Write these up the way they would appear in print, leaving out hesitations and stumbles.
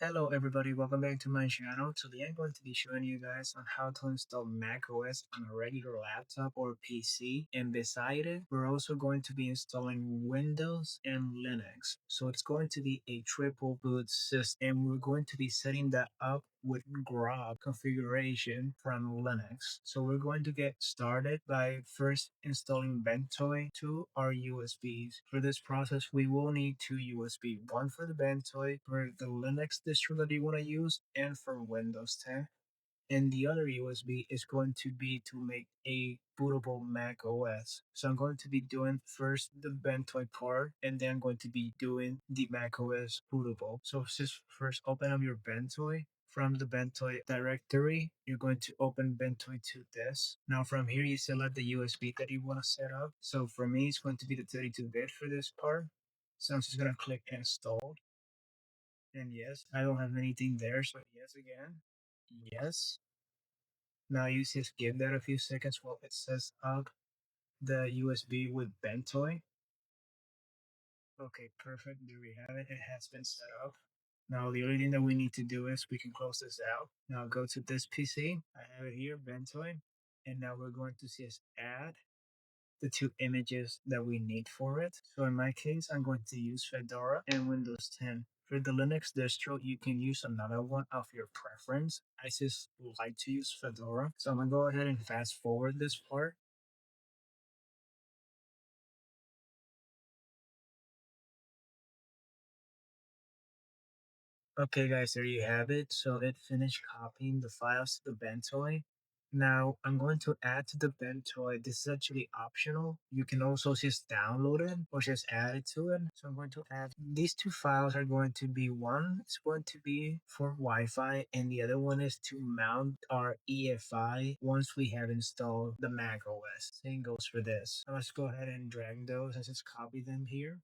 Hello everybody, welcome back to my channel. Today I'm going to be showing you guys on how to install macOS on a regular laptop or PC, and beside it we're also going to be installing Windows and Linux. So it's going to be a triple boot system, and we're going to be setting that up with GRUB configuration from Linux. So we're going to get started by first installing Ventoy to our USBs. For this process we will need two USB, one for the Ventoy for the Linux distro that you want to use and for Windows 10. And the other USB is going to be to make a bootable Mac OS. So I'm going to be doing first the Ventoy part, and then I'm going to be doing the Mac OS bootable. So just first open up your Ventoy. From the Ventoy directory, you're going to open Ventoy to this. Now from here, you select the USB that you want to set up. So for me, it's going to be the 32-bit for this part. So I'm just going to click install. And yes, I don't have anything there, so yes again. Yes. Now you just give that a few seconds while it says up the USB with Ventoy. Okay, perfect. There we have it. It has been set up. Now the only thing that we need to do is we can close this out. Now go to this PC. I have it here, Ventoy. And now we're going to just add the two images that we need for it. So in my case, I'm going to use Fedora and Windows 10. For the Linux distro, you can use another one of your preference. I just like to use Fedora. So I'm going to go ahead and fast forward this part. Okay guys, there you have it. So it finished copying the files to the Ventoy. Now I'm going to add to the Ventoy. This is actually optional. You can also just download it or just add it to it. So I'm going to add these two files are going to be, one is going to be for Wi-Fi and the other one is to mount our EFI once we have installed the Mac OS. Same goes for this. Now let's go ahead and drag those and just copy them here.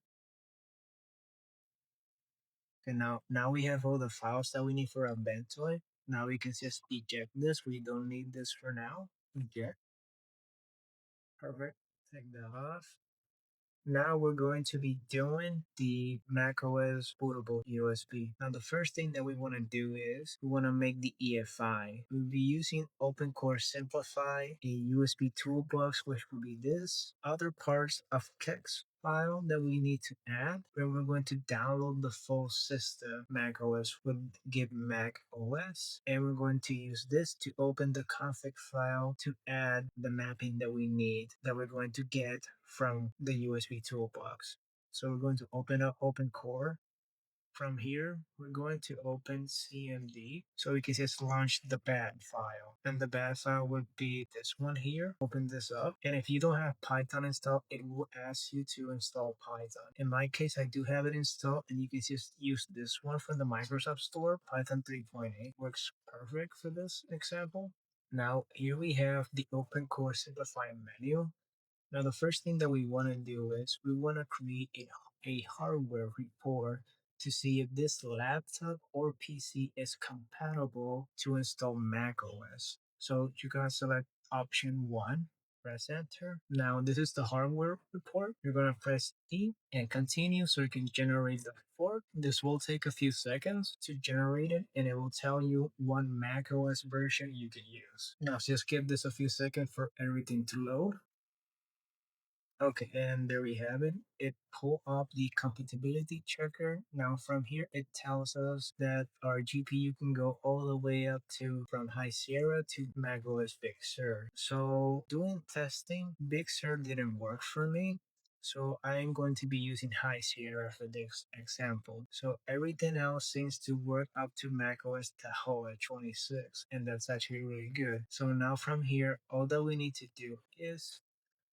Okay, now we have all the files that we need for our Ventoy. Now we can just eject this. We don't need this for now. Eject. Perfect. Take that off. Now we're going to be doing the macOS bootable USB. Now the first thing that we want to do is we want to make the EFI. We'll be using OpenCore Simplify, a USB toolbox, which will be this. Other parts of Kex file that we need to add, where we're going to download the full system macOS with Git Mac OS, and we're going to use this to open the config file to add the mapping that we need that we're going to get from the USB toolbox. So we're going to open up OpenCore. From here, we're going to open CMD so we can just launch the bad file. And the bad file would be this one here. Open this up. And if you don't have Python installed, it will ask you to install Python. In my case, I do have it installed, and you can just use this one from the Microsoft Store. Python 3.8 works perfect for this example. Now, here we have the OpenCore Simplify menu. Now, the first thing that we want to do is we want to create a hardware report to see if this laptop or PC is compatible to install macOS. So you gotta select option 1, press enter. Now this is the hardware report. You're gonna press E and continue so you can generate the report. This will take a few seconds to generate it, and it will tell you what macOS version you can use. Now just give this a few seconds for everything to load. Okay, and there we have it. It pulled up the compatibility checker. Now from here, it tells us that our GPU can go all the way up to from High Sierra to macOS Big Sur. So doing testing, Big Sur didn't work for me. So I'm going to be using High Sierra for this example. So everything else seems to work up to macOS Tahoe 26, and that's actually really good. So now from here, all that we need to do is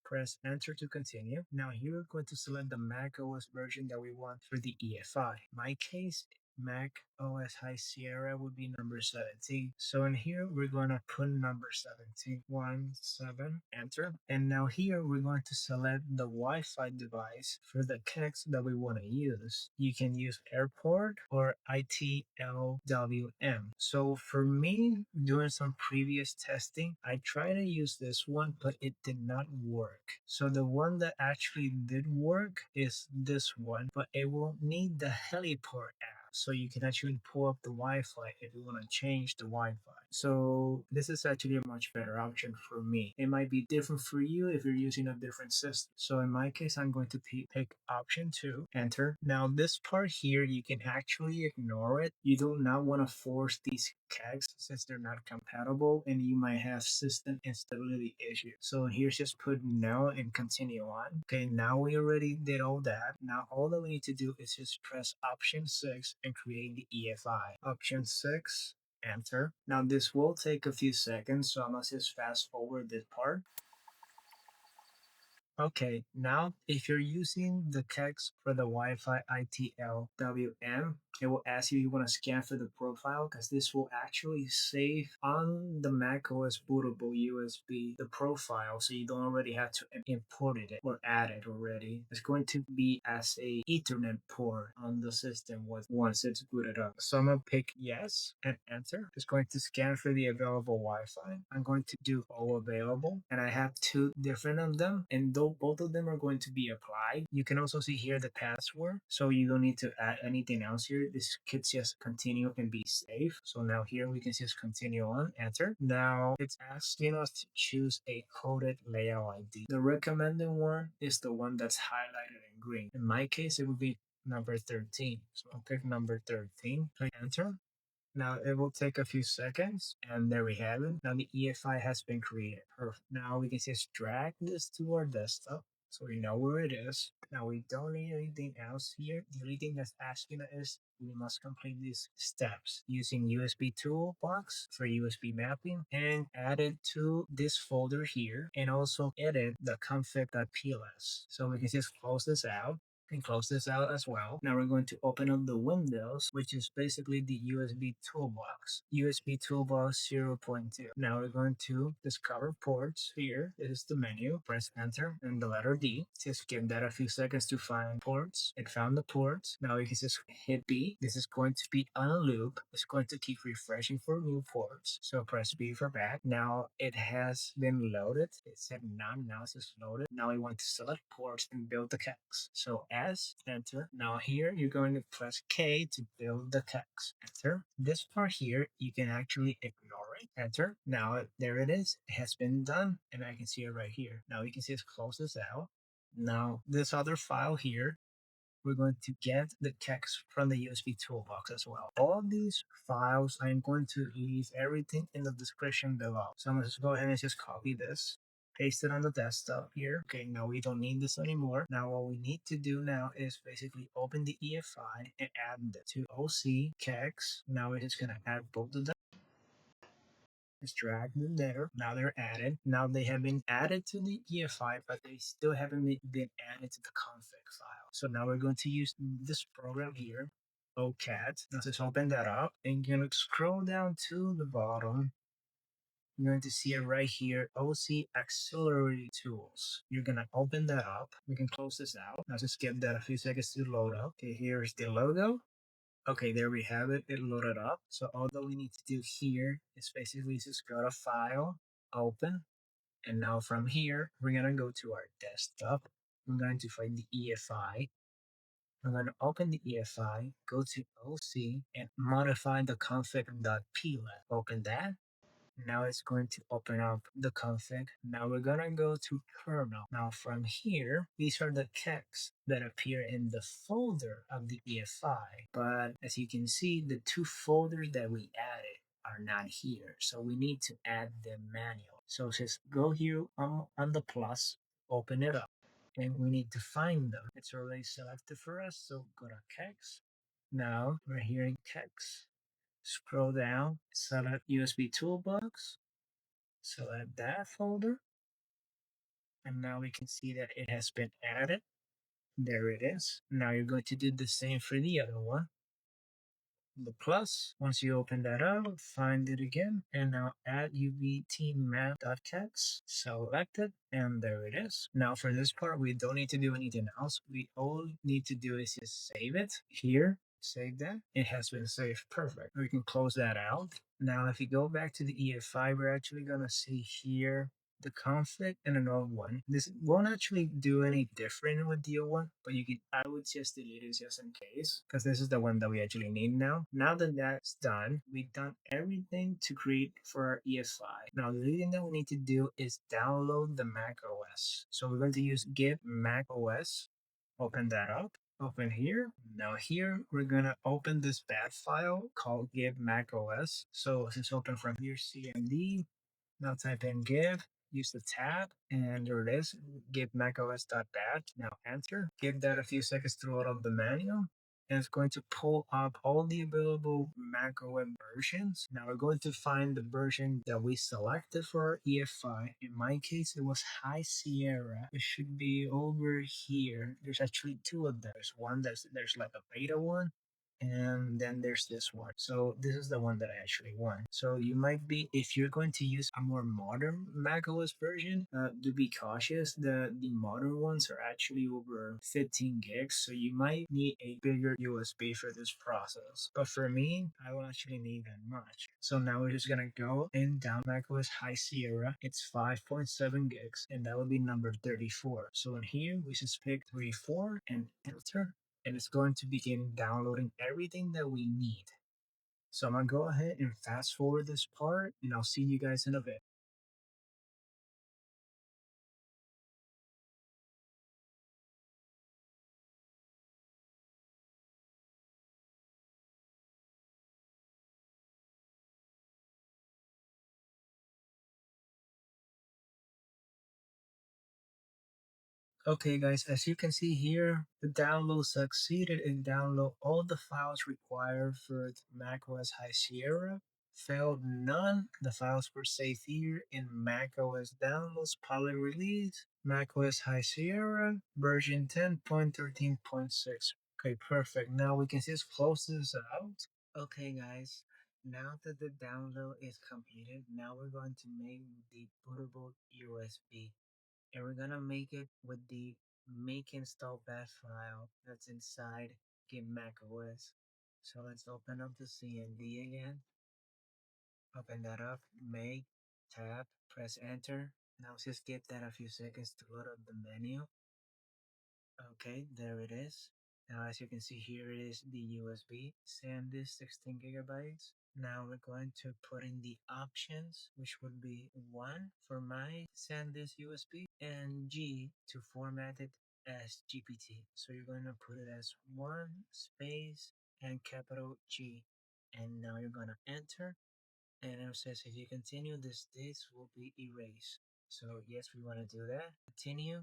press enter to continue. Now here we're going to select the Mac OS version that we want for the EFI. In my case, Mac OS High Sierra would be number 17. So in here, we're going to put number 17, 17, enter. And now here, we're going to select the Wi-Fi device for the Kex that we want to use. You can use Airport or ITLWM. So for me, doing some previous testing, I tried to use this one, but it did not work. So the one that actually did work is this one, but it will need the Heliport app. so you can actually pull up the Wi-Fi if you want to change the Wi-Fi. So this is actually a much better option for me. It might be different for you if you're using a different system. So in my case, I'm going to pick option 2, enter. Now this part here, you can actually ignore it. You do not want to force these kegs since they're not compatible and you might have system instability issues. So here's just put no and continue on. Okay, now we already did all that. Now all that we need to do is just press option 6 and create the EFI. Option 6, enter. Now this will take a few seconds, so I must just fast forward this part. Okay, now if you're using the text for the Wi-Fi ITLWM, it will ask you if you want to scan for the profile because this will actually save on the macOS bootable USB the profile so you don't already have to import it or add it already. It's going to be as a Ethernet port on the system once it's booted up. So I'm going to pick yes and enter. It's going to scan for the available Wi-Fi. I'm going to do all available and I have 2 different of them and though both of them are going to be applied, you can also see here the password so you don't need to add anything else here. This could just continue and be safe. So now here we can just continue on, enter. Now it's asking us to choose a coded layout ID. The recommended one is the one that's highlighted in green. In my case, it would be number 13. So I'll pick number 13, click enter. Now it will take a few seconds and there we have it. Now the EFI has been created. Perfect. Now we can just drag this to our desktop so we know where it is. Now we don't need anything else here. The only thing that's asking us is we must complete these steps using USB toolbox for USB mapping and add it to this folder here and also edit the config.pls. So we can just close this out and close this out as well. Now we're going to open up the Windows, which is basically the USB toolbox, USB toolbox 0.2. Now we're going to discover ports here. This is the menu. Press enter and the letter D. Just give that a few seconds to find ports. It found the ports. Now you can just hit B. This is going to be on a loop. It's going to keep refreshing for new ports. So press B for back. Now it has been loaded. It said none. Now it's just loaded. Now we want to select ports and build the text. So S, enter. Now here you're going to press K to build the text. Enter. This part here you can actually ignore it. Enter. Now there it is. It has been done and I can see it right here. Now you can just close this out. Now this other file here, we're going to get the text from the USB toolbox as well. All of these files, I'm going to leave everything in the description below. So I'm going to just go ahead and just copy this, paste it on the desktop here. Okay, now we don't need this anymore. Now what we need to do now is basically open the EFI and add it to OC text. Now we're just going to add both of them. Just drag them there. Now they're added. Now they have been added to the EFI, but they still haven't been added to the config file. So now we're going to use this program here, OCAT. Let's just open that up and you're going to scroll down to the bottom. You're going to see it right here, OC Auxiliary Tools. You're going to open that up. We can close this out. Now just give that a few seconds to load up. Okay, here's the logo. Okay, there we have it. It loaded up. So all that we need to do here is basically just go to File, Open, and now from here, we're going to go to our desktop. I'm going to find the EFI. I'm going to open the EFI, go to OC, and modify the config.plet. Open that. Now it's going to open up the config. Now we're gonna go to kernel. Now from here, these are the texts that appear in the folder of the EFI. But as you can see, the 2 folders that we added are not here. So we need to add them manually. So just go here on the plus, open it up. And we need to find them. It's already selected for us. So go to text. Now we're here in text. Scroll down, select USB Toolbox, select that folder, and now we can see that it has been added. There it is. Now you're going to do the same for the other one. The plus, once you open that up, find it again, and now add ubtmap.text, select it, and there it is. Now for this part, we don't need to do anything else. We all need to do is just save it here. Save that. It has been saved. Perfect. We can close that out. Now, if you go back to the EFI, we're actually going to see here the config and an old one. This won't actually do any different with the old one, but I would just delete it just in case, because this is the one that we actually need now. Now that that's done, we've done everything to create for our EFI. Now the only thing that we need to do is download the Mac OS. So we're going to use git Mac OS. Open that up. Open here. Now here we're gonna open this bat file called give macOS. So since open from here cmd, now type in give, use the tab, and there it is, give macOS.bat. Now enter. Give that a few seconds to load up the manual. And it's going to pull up all the available macOS versions. Now we're going to find the version that we selected for our EFI. In my case, it was High Sierra. It should be over here. There's actually two of them. There's one there's like a beta one, and then there's this one. So this is the one that I actually want. So you might be, if you're going to use a more modern macOS version, do be cautious. The modern ones are actually over 15 gigs, so you might need a bigger USB for this process. But for me, I don't actually need that much. So now we're just gonna go and down macOS High Sierra. It's 5.7 gigs, and that would be number 34. So in here, we just pick 34 and enter, and it's going to begin downloading everything that we need. So I'm gonna go ahead and fast forward this part, and I'll see you guys in a bit. Okay guys, as you can see here, the download succeeded in download all the files required for macOS High Sierra. Failed none. The files were saved here in macOS Downloads Public Release, macOS High Sierra, version 10.13.6. Okay, perfect. Now we can just close this out. Okay guys, now that the download is completed, now we're going to make the bootable USB, and we're gonna make it with the make install bat file that's inside Git macOS. So let's open up the CMD again. Open that up, make, tab, press enter. Now just give that a few seconds to load up the menu. Okay, there it is. Now as you can see here it is the USB, SanDisk 16 gigabytes. Now we're going to put in the options, which would be 1 for my SanDisk USB and G to format it as GPT. So you're going to put it as 1 space and capital G. And now you're going to enter, and it says if you continue this disk will be erased. So yes, we want to do that. Continue.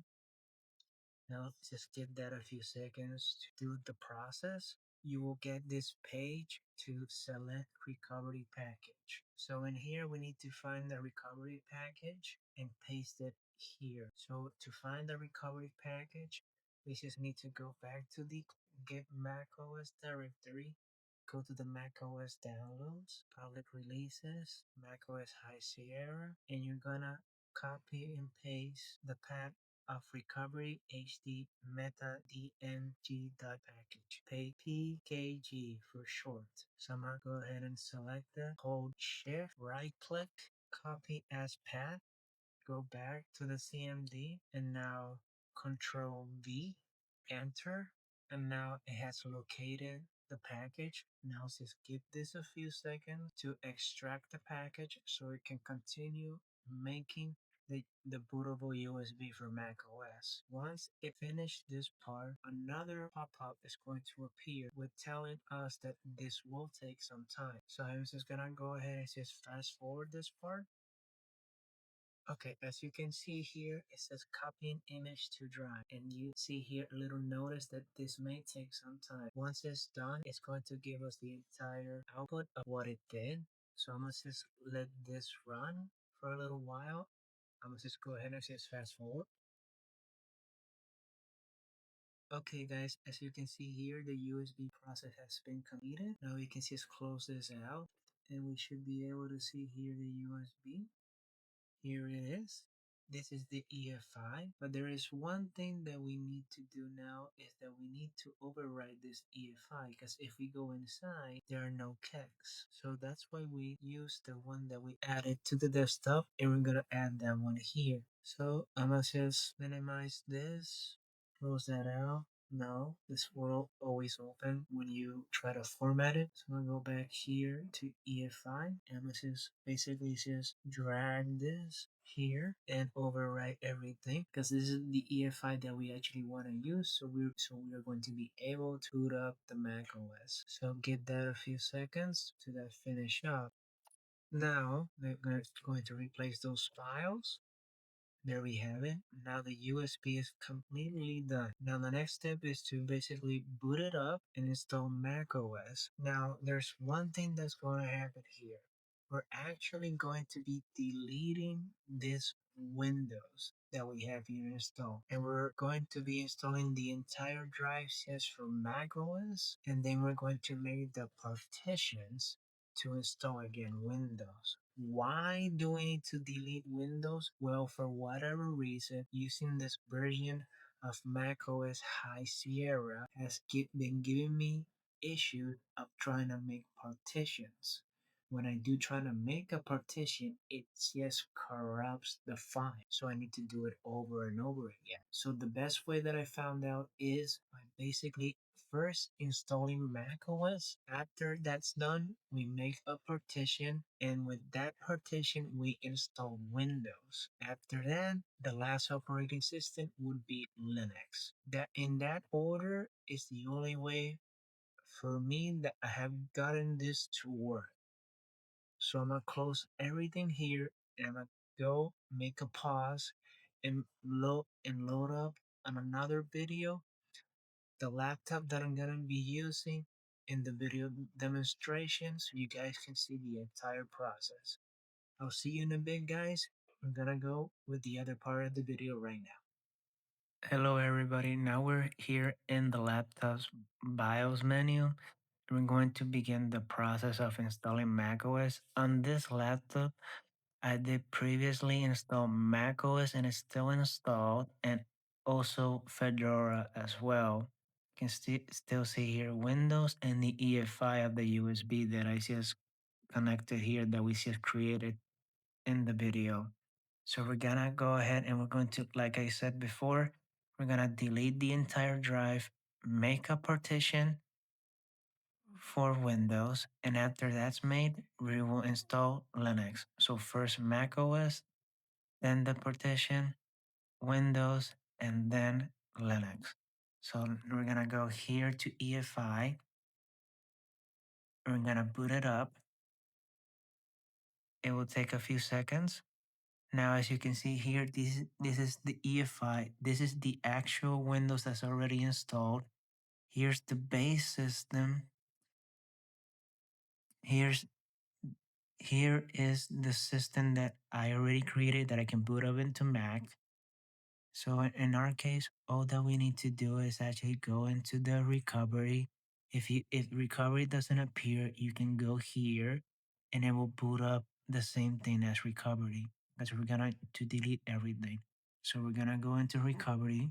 Now just give that a few seconds to do the process. You will get this page to select recovery package. So in here we need to find the recovery package and paste it here. So to find the recovery package, we just need to go back to the Git macOS directory, go to the macOS downloads, public releases, macOS High Sierra, and you're gonna copy and paste the path of recovery HD meta dng package, pay pkg for short. So I'm gonna go ahead and select that, hold shift, right click, copy as path, go back to the CMD, and now control V, enter, and now it has located the package. Now just give this a few seconds to extract the package so it can continue making the bootable USB for macOS. Once it finished this part, another pop-up is going to appear with telling us that this will take some time. So I'm just gonna go ahead and just fast forward this part. Okay, as you can see here, it says copying image to drive, and you see here a little notice that this may take some time. Once it's done, it's going to give us the entire output of what it did. So I'm gonna just let this run for a little while. I'm gonna just go ahead and just fast forward. Okay guys, as you can see here, the USB process has been completed. Now we can just close this out, and we should be able to see here the USB. Here it is. This is the EFI, but there is one thing that we need to do now is that we need to override this EFI because if we go inside, there are no kegs. So that's why we use the one that we added to the desktop and we're gonna add that one here. So I'm gonna just minimize this, close that out. No, this will always open when you try to format it. So I'm gonna go back here to EFI and I'm just basically just drag this here and overwrite everything because this is the EFI that we actually want to use. So we are going to be able to boot up the Mac OS. So give that a few seconds to that finish up. Now we're going to replace those files. There we have it. Now the USB is completely done. Now the next step is to basically boot it up and install macOS. Now there's one thing that's going to happen here. We're actually going to be deleting this Windows that we have here installed. And we're going to be installing the entire drive just for macOS. And then we're going to make the partitions to install again Windows. Why do we need to delete Windows? Well, for whatever reason, using this version of macOS High Sierra has been giving me issues of trying to make partitions. When I do try to make a partition, it just corrupts the file. So I need to do it over and over again. So the best way that I found out is by basically first installing macOS. After that's done, we make a partition, and with that partition, we install Windows. After that, the last operating system would be Linux. That in that order is the only way for me that I have gotten this to work. So I'm gonna close everything here and I'm gonna go make a pause and load up on another video the laptop that I'm gonna be using in the video demonstration so you guys can see the entire process. I'll see you in a bit, guys. I'm gonna go with the other part of the video right now. Hello everybody, now we're here in the laptop's BIOS menu. We're going to begin the process of installing macOS. On this laptop, I did previously install macOS and it's still installed, and also Fedora as well. You can still see here Windows and the EFI of the USB that I just connected here that we just created in the video. So we're gonna go ahead and we're going to, like I said before, we're gonna delete the entire drive, make a partition for Windows, and after that's made, we will install Linux. So first Mac OS, then the partition, Windows, and then Linux. So we're gonna go here to EFI. We're gonna boot it up. It will take a few seconds. Now, as you can see here, this is the EFI. This is the actual Windows that's already installed. Here's the base system. Here's Here is the system that I already created that I can boot up into Mac. So in our case, all that we need to do is actually go into the recovery. If recovery doesn't appear, you can go here and it will boot up the same thing as recovery because we're gonna to delete everything. So we're gonna go into recovery,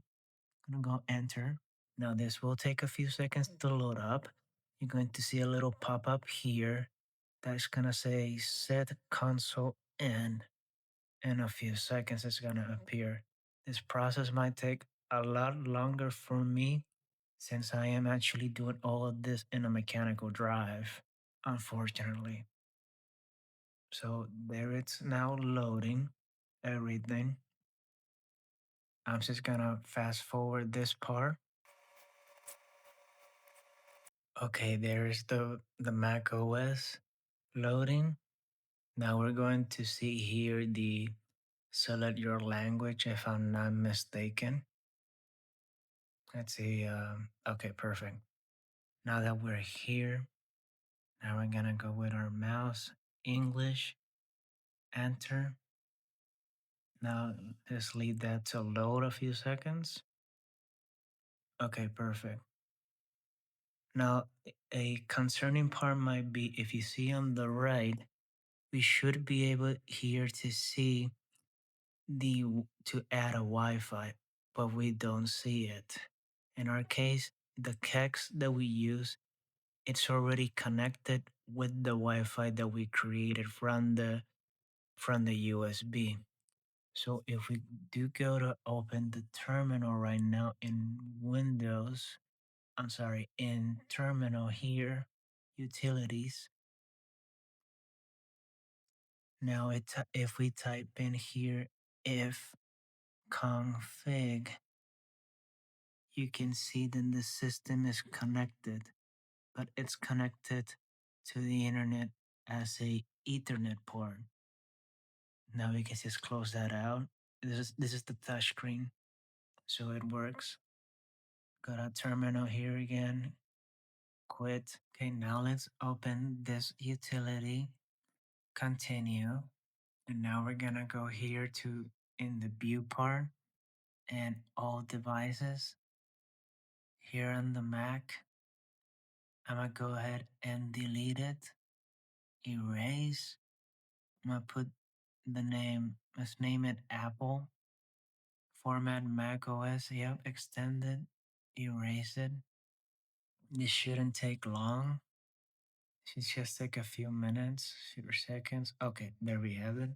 gonna go enter. Now this will take a few seconds to load up. You're going to see a little pop-up here that's gonna say set console in a few seconds it's gonna appear. This process might take a lot longer for me since I am actually doing all of this in a mechanical drive, unfortunately. So there it's now loading everything. I'm just gonna fast forward this part. Okay, there's the Mac OS loading. Now we're going to see here the select your language if I'm not mistaken. Let's see. Okay, perfect. Now that we're here, now we're gonna go with our mouse, English, enter. Now just leave that to load a few seconds. Okay, perfect. Now a concerning part might be if you see on the right, we should be able here to see to add a Wi-Fi, but we don't see it. In our case, the kex that we use, it's already connected with the Wi-Fi that we created from the USB. So if we do go to open the terminal right now in Windows, I'm sorry, in terminal here, utilities. Now if we type in here if config, you can see that the system is connected, but it's connected to the internet as a Ethernet port. Now we can just close that out. This is the touch screen, so it works. Go to terminal here again, quit. Okay, now let's open this utility, continue. And now we're gonna go here to in the view part and all devices. Here on the Mac, I'm gonna go ahead and delete it, erase. I'm gonna put let's name it Apple. Format macOS, yep, extended, erase it. This shouldn't take long. Should just take a few minutes, few seconds. Okay, there we have it.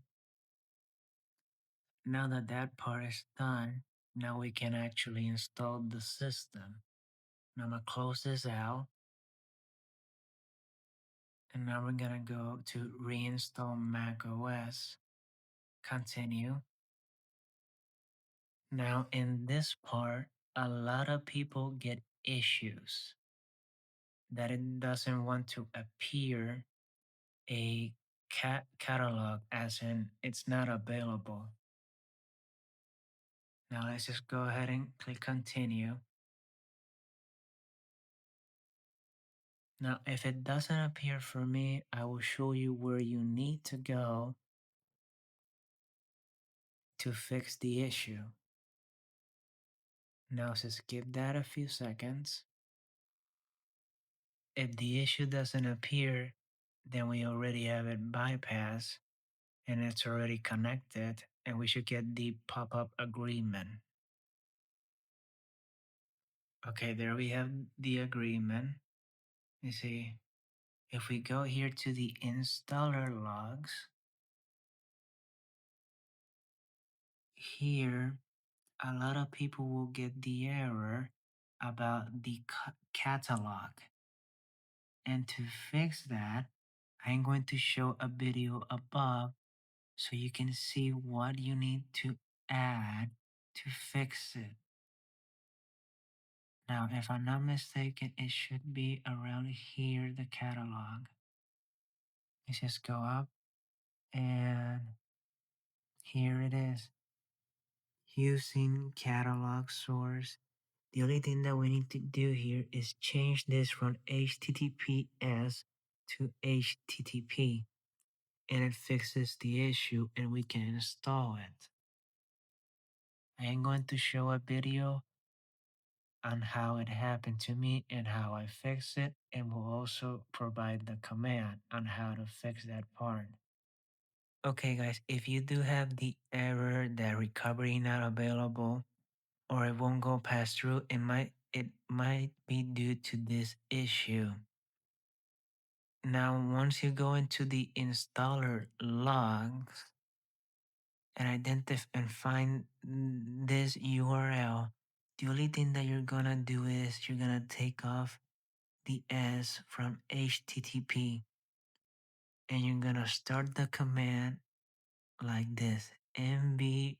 Now that that part is done, now we can actually install the system. Now I'm gonna close this out. And now we're gonna go to reinstall macOS. Continue. Now in this part, a lot of people get issues that it doesn't want to appear a catalog, as in it's not available. Now let's just go ahead and click continue. Now if it doesn't appear for me, I will show you where you need to go to fix the issue. Now just give that a few seconds. If the issue doesn't appear, then we already have it bypassed and it's already connected, and we should get the pop-up agreement. Okay, there we have the agreement. You see, if we go here to the installer logs, here a lot of people will get the error about the catalog. And to fix that, I'm going to show a video above so you can see what you need to add to fix it. Now, if I'm not mistaken, it should be around here, the catalog. Let's just go up and here it is. Using catalog source. The only thing that we need to do here is change this from HTTPS to HTTP, and it fixes the issue and we can install it. I am going to show a video on how it happened to me and how I fix it, and will also provide the command on how to fix that part. Okay guys, if you do have the error that recovery not available or it won't go pass through, it might be due to this issue. Now once you go into the installer logs and identify and find this URL, the only thing that you're gonna do is you're gonna take off the S from HTTP and you're gonna start the command like this: mvram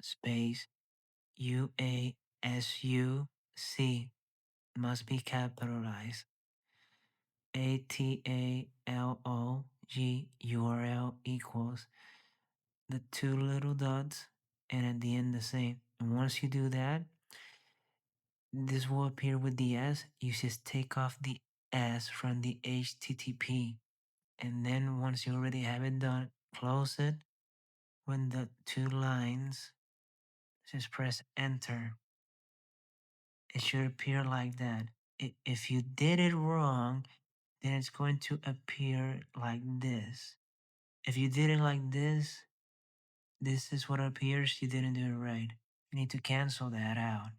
space uasuc, must be capitalized, atalog URL equals the two little dots and at the end the same. And once you do that, this will appear with the S. You just take off the S from the HTTP. And then once you already have it done, close it. When the two lines, just press enter. It should appear like that. If you did it wrong, then it's going to appear like this. If you did it like this, This is what appears. You didn't do it right. You need to cancel that out.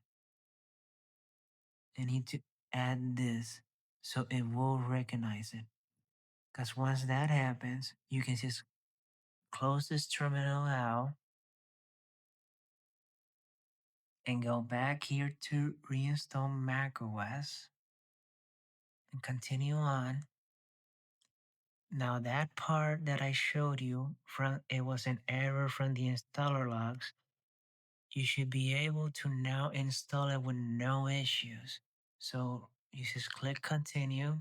You need to add this so it will recognize it. Because once that happens, you can just close this terminal out and go back here to reinstall macOS and continue on. Now that part that I showed you, from it was an error from the installer logs. You should be able to now install it with no issues. So you just click continue.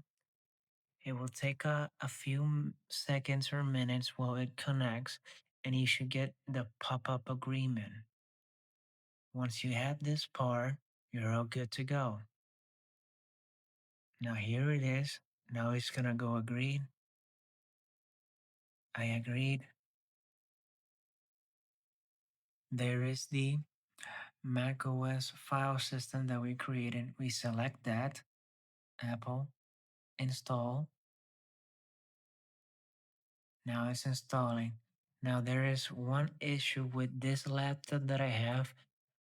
It will take a few seconds or minutes while it connects, and you should get the pop-up agreement. Once you have this part, you're all good to go. Now here it is. Now it's gonna go agreed. I agreed. There is the macOS file system that we created. We select that, Apple, install. Now it's installing. Now there is one issue with this laptop that I have.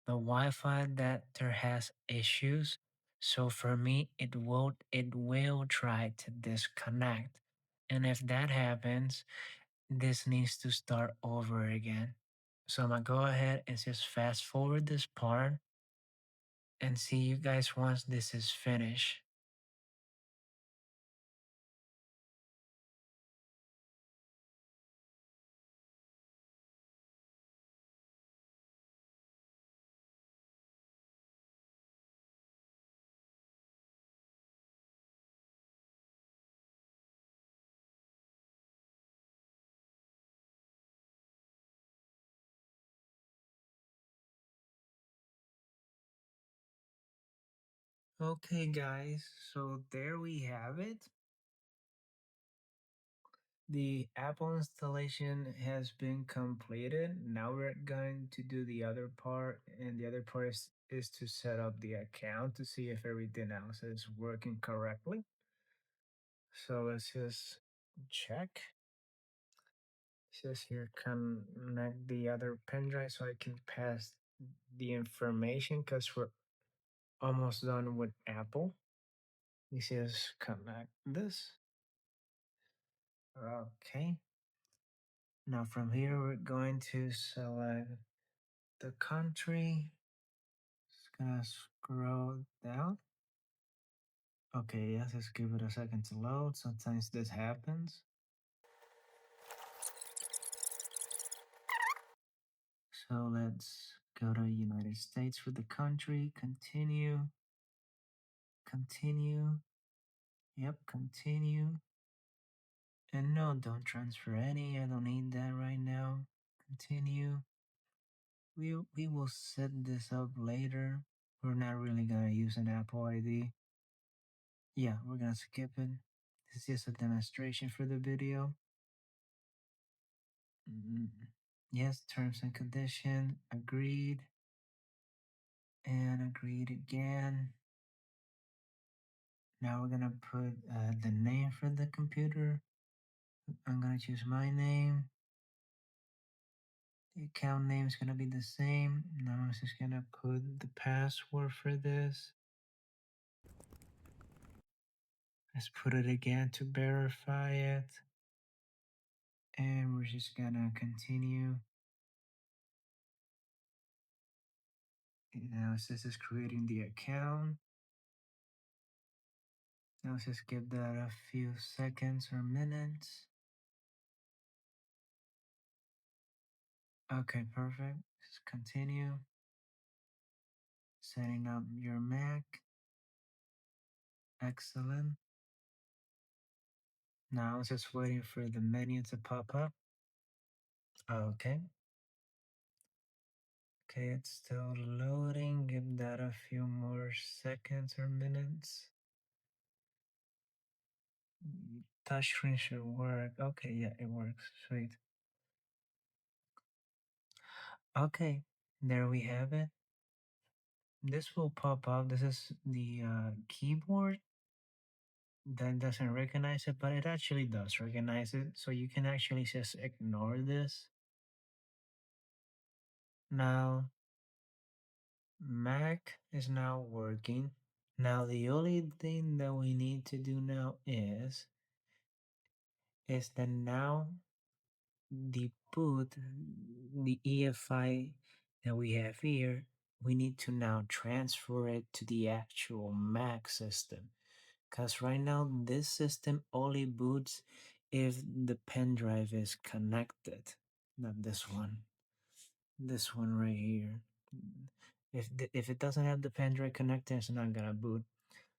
The Wi-Fi that there has issues. So for me, it will try to disconnect. And if that happens, this needs to start over again. So I'm gonna go ahead and just fast forward this part and see you guys once this is finished. Okay guys, so there we have it. The Apple installation has been completed. Now we're going to do the other part, and the other part is to set up the account to see if everything else is working correctly. So let's just check. Says here connect the other pen drive so I can pass the information because we're almost done with Apple. This is connect this. Okay. Now from here we're going to select the country. Just gonna scroll down. Okay, yes, let's give it a second to load. Sometimes this happens. So let's go to United States for the country. Continue. Continue. Yep, continue. And no, don't transfer any. I don't need that right now. Continue. We will set this up later. We're not really gonna use an Apple ID. Yeah, we're gonna skip it. This is just a demonstration for the video. Yes, terms and condition, agreed, and agreed again. Now we're gonna put the name for the computer. I'm gonna choose my name. The account name is gonna be the same. Now I'm just gonna put the password for this. Let's put it again to verify it. And we're just gonna continue. Now this is creating the account. Now let's just give that a few seconds or minutes. Okay, perfect. Just continue. Setting up your Mac. Excellent. Now I'm just waiting for the menu to pop up. Okay. Okay, it's still loading. Give that a few more seconds or minutes. Touchscreen should work. Okay, yeah, it works. Sweet. Okay, there we have it. This will pop up. This is the keyboard that doesn't recognize it, but it actually does recognize it. So you can actually just ignore this. Now Mac is now working. Now the only thing that we need to do now is that now the boot, the EFI that we have here, we need to now transfer it to the actual Mac system. Because right now, this system only boots if the pen drive is connected. Not this one right here. If it doesn't have the pen drive connected, it's not gonna boot.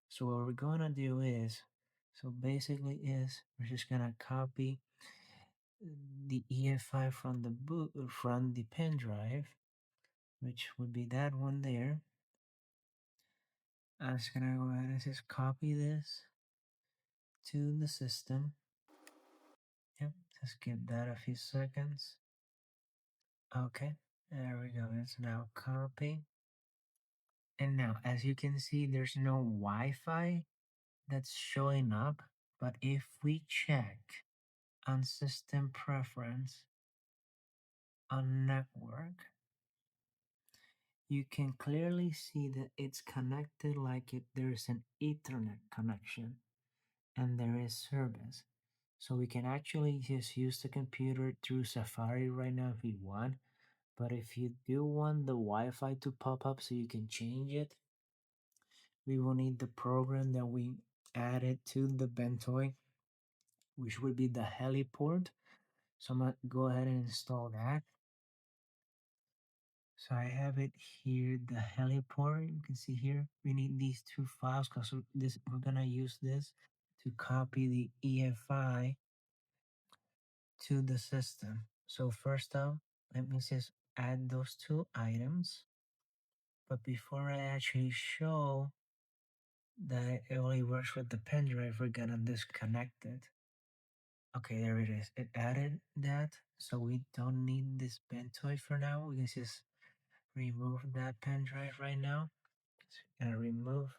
So what we're gonna do is, so basically is we're just gonna copy the EFI from the boot from the pen drive, which would be that one there. I'm just gonna go ahead and just copy this to the system. Yep, just give that a few seconds. Okay, there we go. It's now copy. And now, as you can see, there's no Wi-Fi that's showing up. But if we check on system preference on network, you can clearly see that it's connected like there's an Ethernet connection and there is service. So we can actually just use the computer through Safari right now if you want. But if you do want the Wi-Fi to pop up so you can change it, we will need the program that we added to the Ventoy, which would be the Heliport. So I'm gonna go ahead and install that. So I have it here, the Heliport. You can see here, we need these two files because we're gonna use this to copy the EFI to the system. So first off, let me just add those two items. But before I actually show that it only works with the pen drive, we're gonna disconnect it. Okay, there it is. It added that, so we don't need this Ventoy for now. We can just remove that pen drive right now. So gonna remove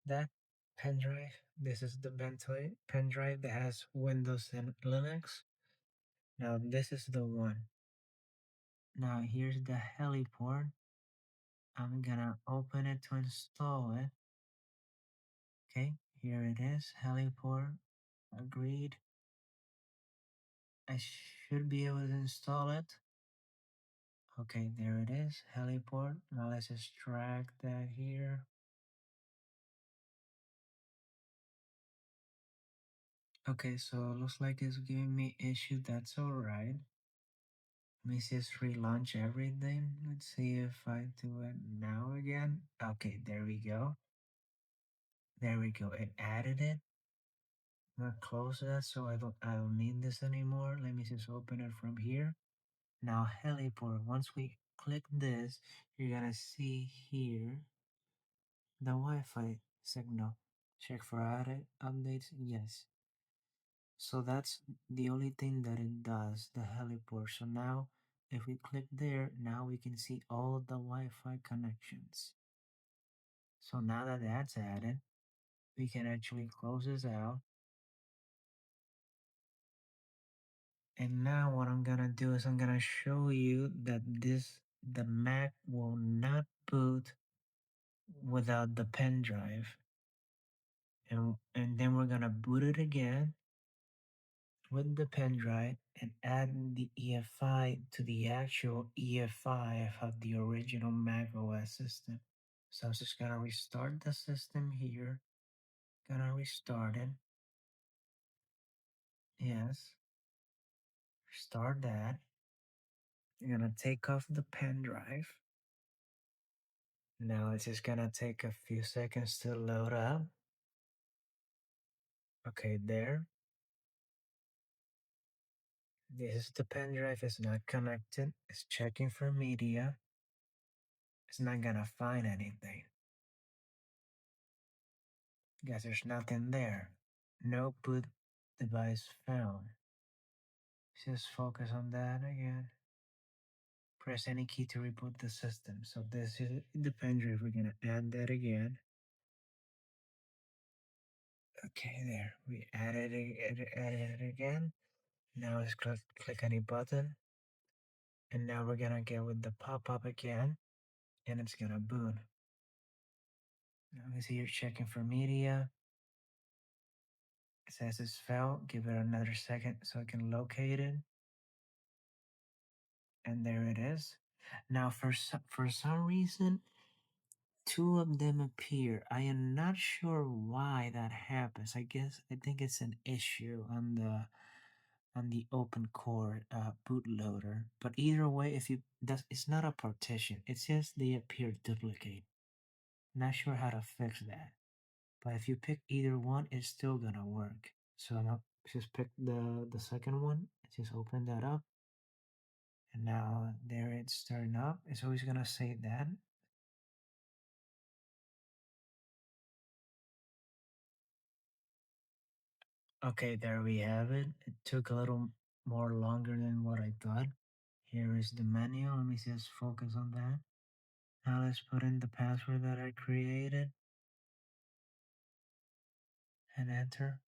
that pen drive. This is the Ventoy pen drive that has Windows and Linux. Now this is the one. Now here's the Heliport. I'm gonna open it to install it. Okay, here it is, Heliport. Agreed. I should be able to install it. Okay, there it is, Heliport. Now let's just drag that here. Okay, so it looks like it's giving me issue. That's alright. Let me just relaunch everything. Let's see if I do it now again. Okay, there we go. There we go. It added it. I'm gonna close that so I don't need this anymore. Let me just open it from here. Now Heliport. Once we click this, you're gonna see here the Wi-Fi signal. Check for added updates. Yes. So that's the only thing that it does, the Heliport. So now if we click there, now we can see all the Wi-Fi connections. So now that that's added, we can actually close this out. And now what I'm gonna do is I'm gonna show you that the Mac will not boot without the pen drive. And then we're gonna boot it again with the pen drive and add the EFI to the actual EFI of the original macOS system. So I'm just gonna restart the system here. Gonna restart it. Yes. Restart that. You're gonna take off the pen drive. Now it's just gonna take a few seconds to load up. Okay, there. This is the pen drive. It's not connected. It's checking for media. It's not gonna find anything because there's nothing there. No boot device found. Just focus on that again. Press any key to reboot the system. So this is the pen drive. We're gonna add that again. Okay, there. We added it again. Now let's click any button. And now we're gonna get with the pop-up again, and it's gonna boot. Let me see, you're checking for media. It says it's failed. Give it another second so it can locate it. And there it is. Now, for some reason, two of them appear. I am not sure why that happens. I think it's an issue on the OpenCore bootloader. But either way, if you that's it's not a partition. It's just they appear duplicate. Not sure how to fix that. But if you pick either one, it's still gonna work. So I'm gonna just pick the second one. Just open that up, and now there it's starting up. It's always gonna say that. Okay, there we have it. It took a little more longer than what I thought. Here is the menu. Let me just focus on that. Now let's put in the password that I created and enter.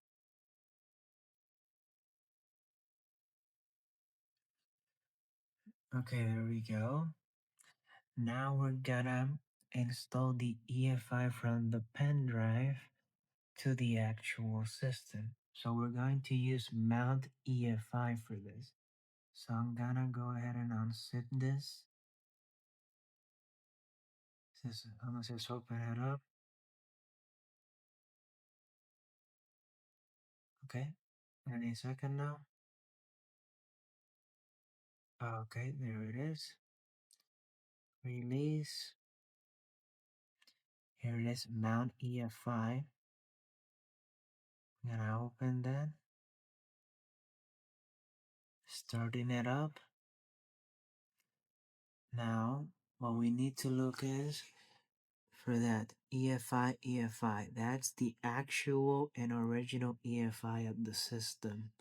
Okay, there we go. Now we're gonna install the EFI from the pen drive to the actual system. So we're going to use mount EFI for this. So I'm gonna go ahead and unzip this. I'm gonna just open it up. Okay, any second now. Okay, there it is. Release. Here it is, mount EFI. I'm gonna open that. Starting it up. Now, what we need to look is for that EFI. That's the actual and original EFI of the system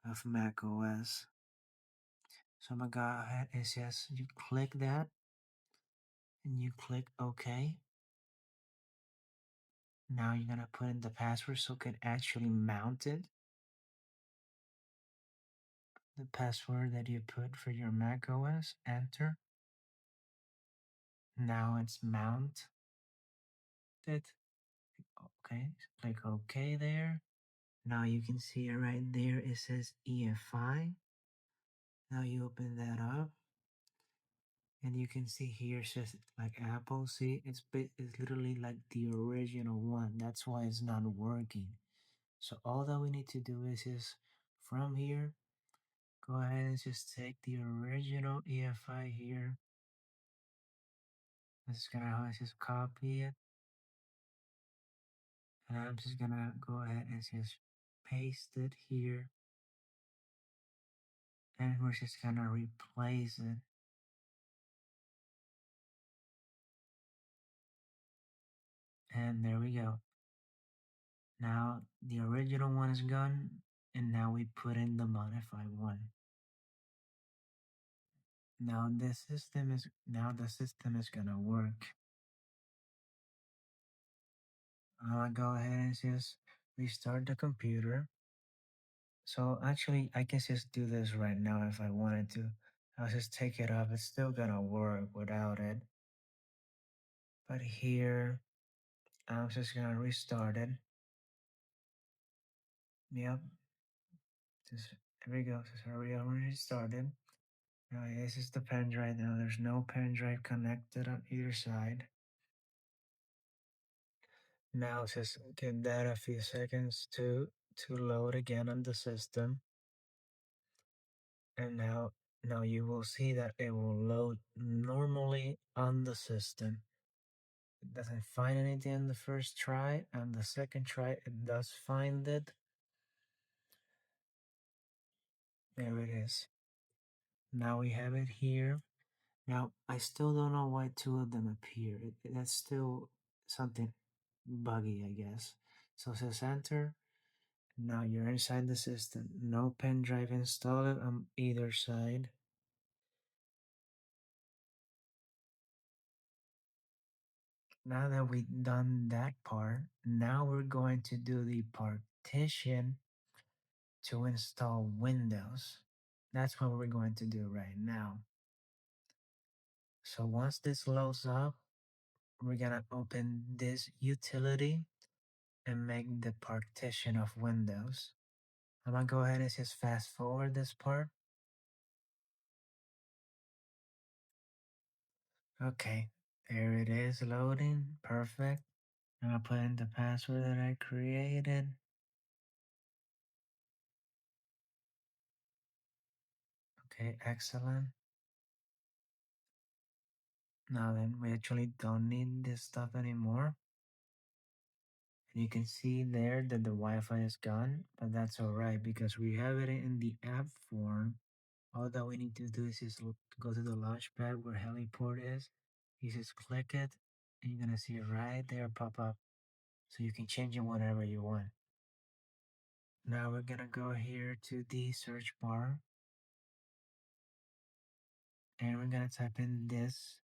of macOS. So I'm gonna go ahead and just you click that and you click OK. Now you're gonna put in the password so it can actually mount it. The password that you put for your macOS, enter. Now it's mounted. Okay, click OK there. Now you can see it right there. It says EFI. Now you open that up, and you can see here it says like Apple. See, it's literally like the original one. That's why it's not working. So all that we need to do is just from here, go ahead and just take the original EFI here. I'm just gonna just copy it, and I'm just gonna go ahead and just paste it here, and we're just gonna replace it. And there we go. Now the original one is gone, and now we put in the modified one. Now the system is gonna work. I'll go ahead and just restart the computer. So actually, I can just do this right now if I wanted to. I'll just take it off. It's still gonna work without it. But here, I'm just gonna restart it. Yep. Just there we go. Just hurry up and restart it. Now this is the pen drive. Now there's no pen drive connected on either side. Now just give that a few seconds to load again on the system. And now you will see that it will load normally on the system. It doesn't find anything on the first try. On the second try, it does find it. There it is. Now we have it here. Now I still don't know why two of them appear. That's still something buggy, I guess. So it says enter. Now you're inside the system. No pen drive installed on either side. Now that we've done that part, now we're going to do the partition to install Windows. That's what we're going to do right now. So once this loads up, we're gonna open this utility and make the partition of Windows. I'm gonna go ahead and just fast forward this part. Okay, there it is loading. Perfect. I'm gonna put in the password that I created. Okay, excellent. Now then, we actually don't need this stuff anymore. And you can see there that the Wi-Fi is gone, but that's alright because we have it in the app form. All that we need to do is just go to the launchpad where Heliport is. You just click it, and you're gonna see it right there pop up. So you can change it whenever you want. Now we're gonna go here to the search bar, and we're gonna type in this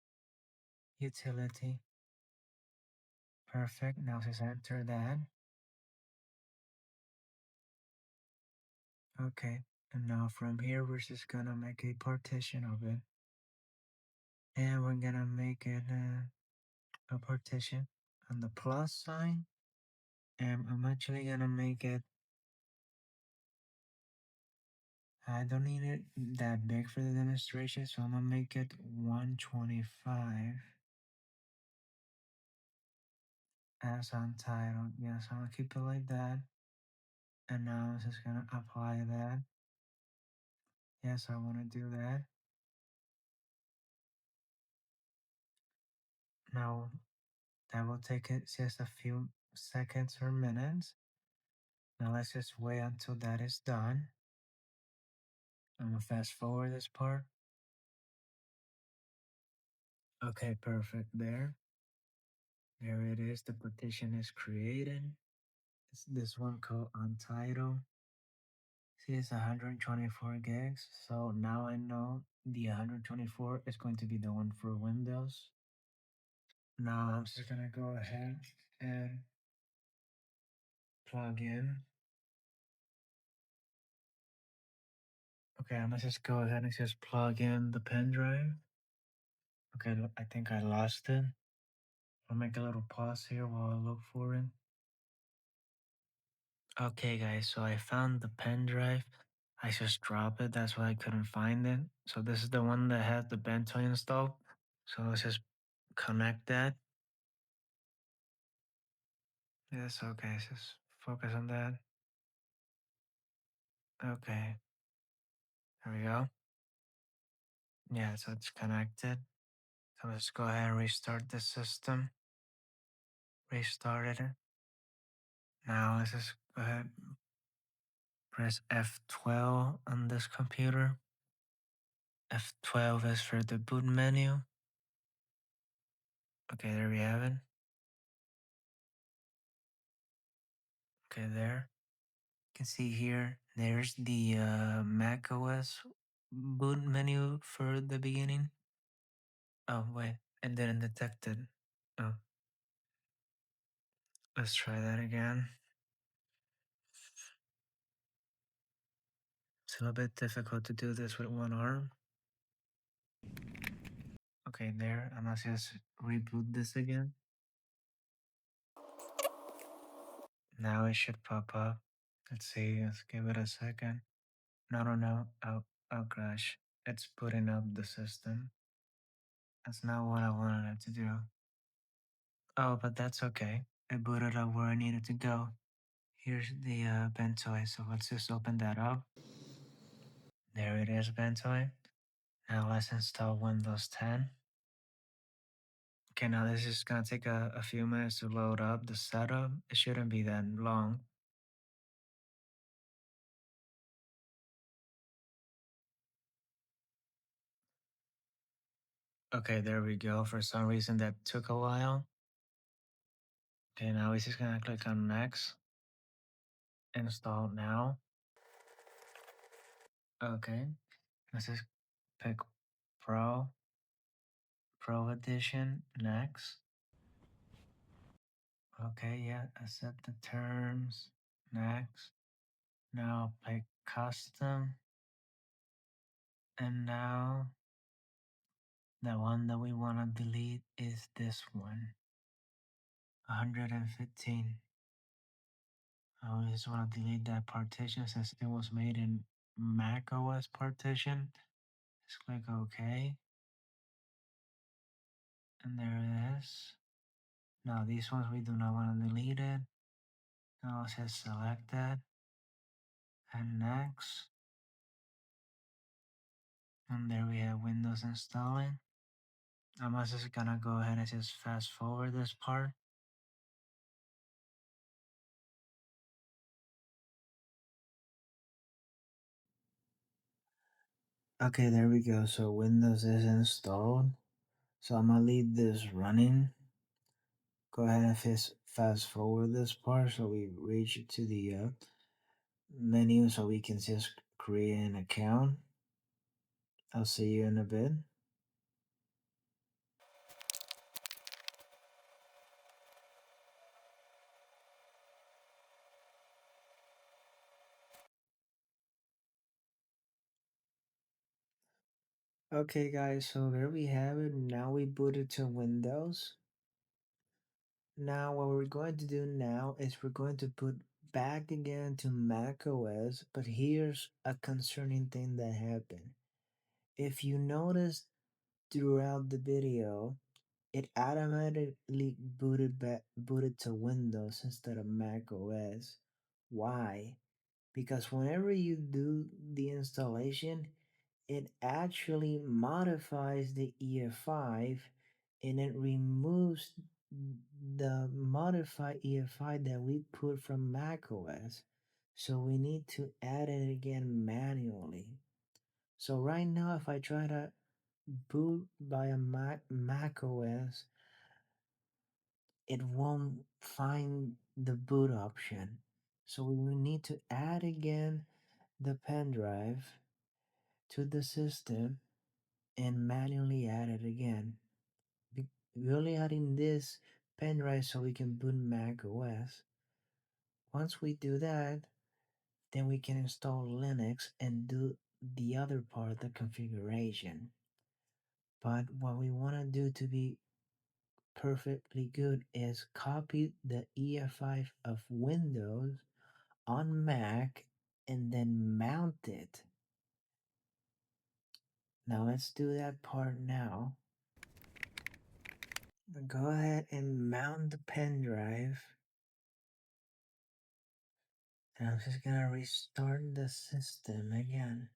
utility. Perfect. Now just enter that. Okay. And now from here, we're just gonna make a partition of it. And we're gonna make it a partition on the plus sign. And I'm actually gonna make it, I don't need it that big for the demonstration, so I'm gonna make it 125 as untitled. Yes, I'm gonna keep it like that. And now I'm just gonna apply that. Yes, I wanna do that. Now that will take it just a few seconds or minutes. Now let's just wait until that is done. I'm gonna fast forward this part. Okay, perfect there. There it is. The partition is created. It's this one called Untitled. See, it's 124 gigs. So now I know the 124 is going to be the one for Windows. Now I'm just gonna go ahead and plug in. Okay, I'm gonna just go ahead and just plug in the pen drive. Okay, I think I lost it. I'll make a little pause here while I look for it. Okay, guys, so I found the pen drive. I just dropped it, that's why I couldn't find it. So this is the one that has the Ventoy installed. So let's just connect that. Yes, okay, just focus on that. Okay, there we go. Yeah, so it's connected. So let's go ahead and restart the system. Restarted it. Now let's just go ahead, press F12 on this computer. F12 is for the boot menu. Okay, there we have it. Okay, there. You can see here, there's the macOS boot menu for the beginning. Oh, wait, and then detected. Oh, let's try that again. It's a little bit difficult to do this with one arm. Okay, there. I must just reboot this again. Now it should pop up. Let's see. Let's give it a second. No, no, no. Oh gosh. It's booting up the system. That's not what I wanted it to do. Oh, but that's okay. It booted up where I needed to go. Here's the Ventoy. So let's just open that up. There it is, Ventoy. Now let's install Windows 10. Okay, now this is gonna take a few minutes to load up the setup. It shouldn't be that long. Okay, there we go. For some reason that took a while. Okay, now we're just gonna click on next. Install now. Okay, let's just pick Pro, Pro Edition, next. Okay, yeah, accept the terms, next. Now pick custom. And now the one that we want to delete is this one, 115. I just want to delete that partition since it was made in macOS partition. Just click OK. And there it is. Now these ones we do not want to delete it. Now it says selected and next. And there we have Windows installing. I'm just gonna go ahead and just fast forward this part. Okay, there we go. So Windows is installed. So I'm gonna leave this running. Go ahead and fast forward this part so we reach to the menu so we can just create an account. I'll see you in a bit. Okay guys, so there we have it. Now we booted to Windows. Now what we're going to do now is we're going to put back again to macOS, but here's a concerning thing that happened. If you notice throughout the video, it automatically booted to Windows instead of macOS. Why? Because whenever you do the installation, it actually modifies the EFI and it removes the modified EFI that we put from macOS. So we need to add it again manually. So right now, if I try to boot by a macOS, it won't find the boot option. So we will need to add again the pen drive to the system and manually add it again. We're only adding this pen drive so we can boot Mac OS. Once we do that, then we can install Linux and do the other part, the configuration. But what we want to do to be perfectly good is copy the EFI of Windows on Mac and then mount it. Now let's do that part now. Go ahead and mount the pen drive. And I'm just gonna restart the system again.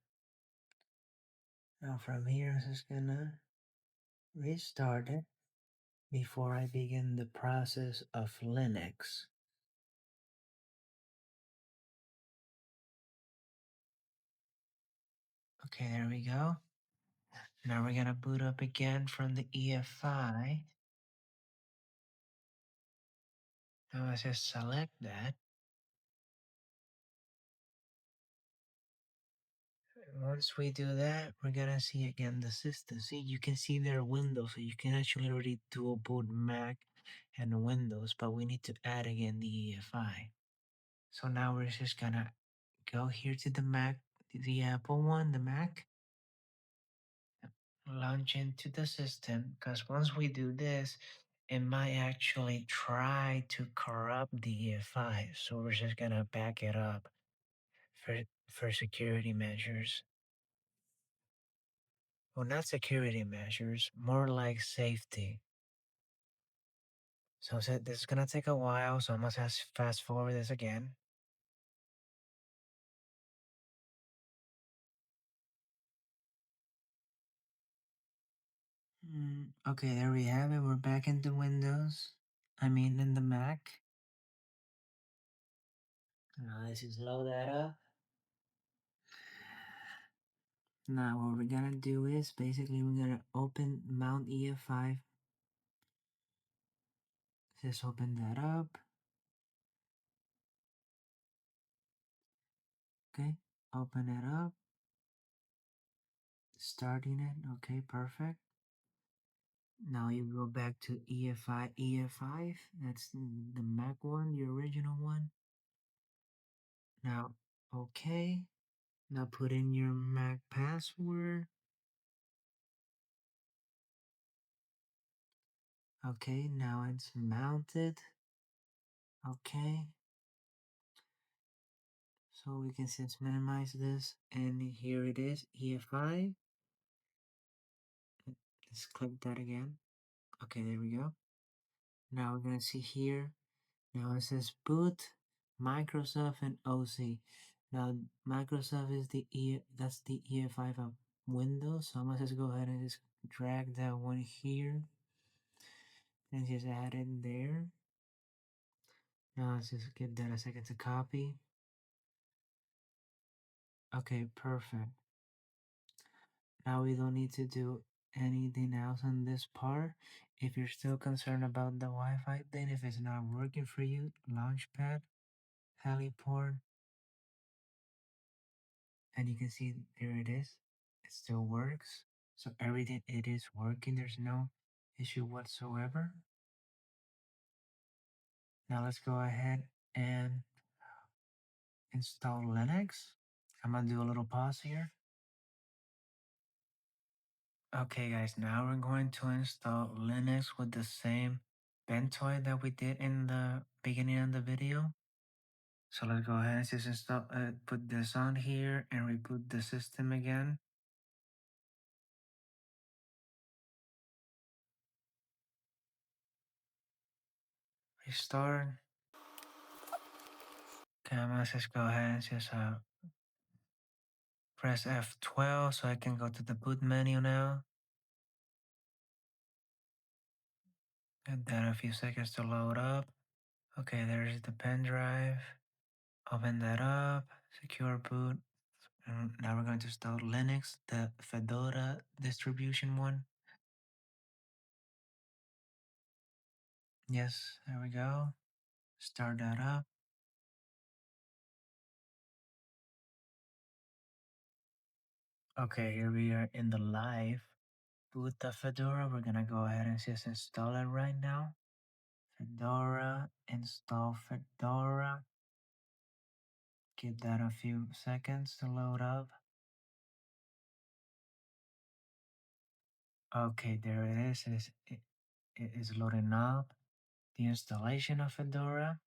Now from here, I'm just gonna restart it before I begin the process of Linux. Okay, there we go. Now we're gonna boot up again from the EFI. Now I just select that. Once we do that, we're gonna see again the system. See, you can see their Windows, so you can actually already dual boot Mac and Windows, but we need to add again the EFI. So now we're just gonna go here to the Mac, the Apple one, the Mac, launch into the system, because once we do this, it might actually try to corrupt the EFI. So we're just gonna back it up for, for security measures. Well, not security measures, more like safety. So this is gonna take a while, so I must fast forward this again. Okay, there we have it. We're back into Windows. I mean, in the Mac. Now let's just load that up. Now what we're gonna do is basically we're gonna open Mount EF5. Just open that up. Okay, open it up. Starting it. Okay, perfect. Now you go back to EFI EF5. That's the Mac one, the original one. Now, okay. Now put in your Mac password. Okay, now it's mounted. Okay. So we can just minimize this, and here it is, EFI. Let's click that again. Okay, there we go. Now we're gonna see here. Now it says boot, Microsoft, and OC. Now Microsoft is that's the EFI of Windows. So I'm gonna just go ahead and just drag that one here and just add it there. Now let's just give that a second to copy. Okay, perfect. Now we don't need to do anything else on this part. If you're still concerned about the Wi-Fi, then if it's not working for you, Launchpad, Heliport, and you can see there it is. It still works. So everything it is working. There's no issue whatsoever. Now let's go ahead and install Linux. I'm gonna do a little pause here. Okay guys, now we're going to install Linux with the same Ventoy that we did in the beginning of the video. So let's go ahead and just install, put this on here and reboot the system again. Restart. Okay, I'm gonna just go ahead and just press F12 so I can go to the boot menu now. Give that a few seconds to load up. Okay, there's the pen drive. Open that up, secure boot. And now we're going to install Linux, the Fedora distribution one. Yes, there we go. Start that up. Okay, here we are in the live boot of Fedora. We're gonna go ahead and just install it right now. Fedora, install Fedora. Give that a few seconds to load up. Okay, there it is. It is loading up the installation of Fedora,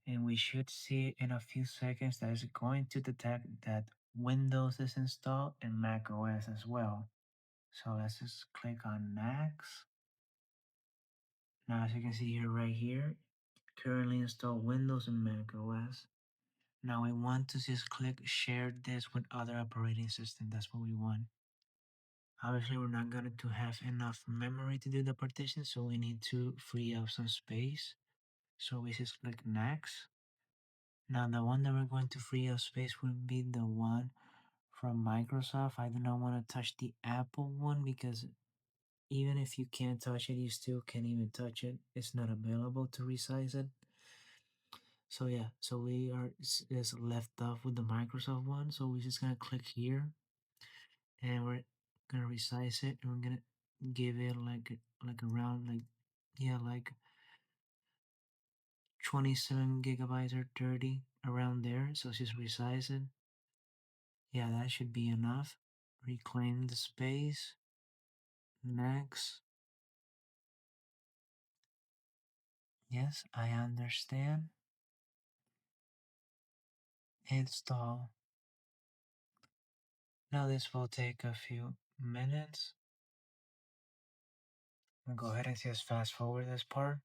and we should see in a few seconds that it's going to detect that Windows is installed and macOS as well. So let's just click on Next. Now, as you can see here, right here, currently installed Windows and macOS. Now we want to just click share this with other operating systems. That's what we want. Obviously, we're not going to have enough memory to do the partition, so we need to free up some space. So we just click next. Now the one that we're going to free up space would be the one from Microsoft. I do not want to touch the Apple one because even if you can't touch it, you still can't even touch it. It's not available to resize it. So yeah, so we are just left off with the Microsoft one. So we're just gonna click here, and we're gonna resize it, and we're gonna give it like around like yeah like 27 gigabytes or 30 around there. So just resize it. Yeah, that should be enough. Reclaim the space. Next. Yes, I understand. Install. Now this will take a few minutes. I'll go ahead and just fast forward this part.